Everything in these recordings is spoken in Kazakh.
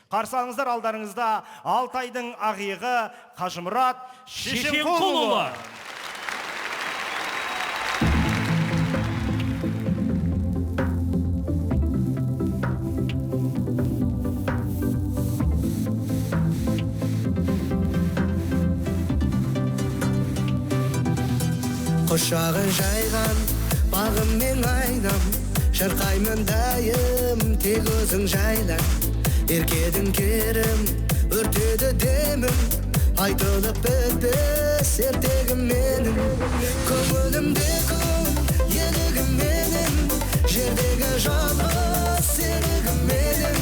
Қарсаңыздар алдарыңызда Алтайдың ағиығы Қажымұрат Шешенқұлұлы. Құшағын жайған бағым мен айнам, шырқаймын дайым тек өзің жайла. Еркедің керім өртеді демім, айтылып бітпес ертегім менің. Көңілімде күн елігім менің, жердегі жалғыз серігім менің.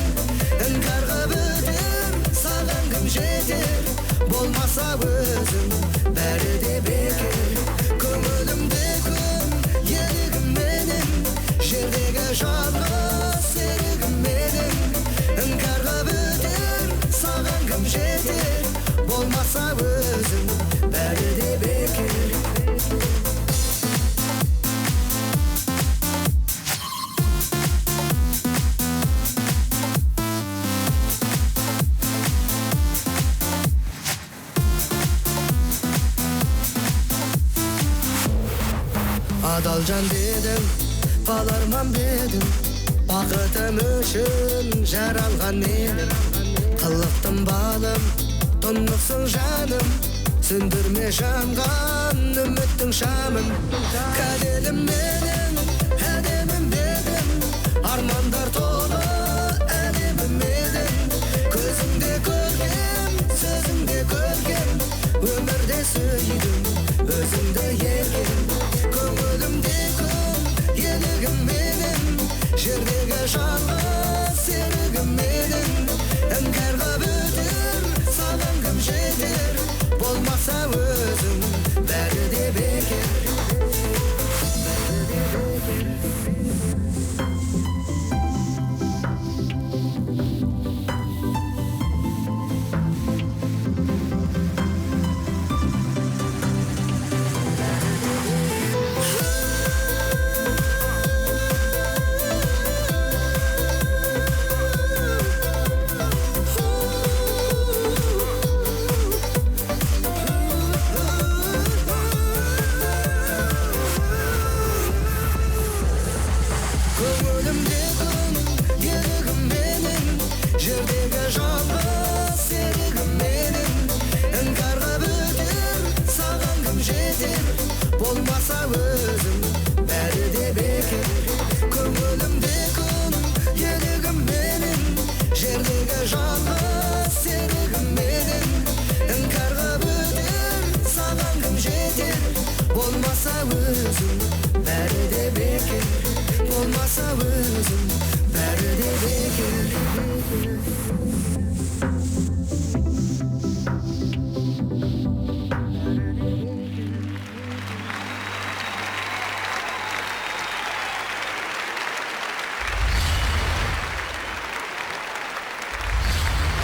Іңкарға бітер саған кім жетер, болмаса өзің бәрі де бекер. Көңілімде күн елігім менің, жердегі жалғыз серігім менің. Іңкарға бітер саған кім жетер, болмаса өзің бәрі де бекер. Адал жан дедім, баларман бедім, бақытым үшін жаралған менің. Қылықтым балым, тұнықсың жаным, сөндірме жанған үміттің шамын. Кәделім менің, әдемім бедім, армандар толы әлемім менің. Көзіңде көргем, сөзіңде көргем, өмірде сүйдім, өзіңді еркем. Көңілімде күн елігім менің, жердегі жалғыз серігім менің. Іңкарға бітер саған кім жетер, болмаса өзің бәрі де бекер. Көңілімде күн елігім менің, жердегі жалғыз серігім менің. Іңкарға бітер саған кім жетер, болмаса өзің бәрі де бекер. Көңілімде күн елігім менің, жердегі жалғыз серігім менің. Іңкарға бітер саған кім жетер, болмаса өзің бәрі де бекер. Болмаса өзің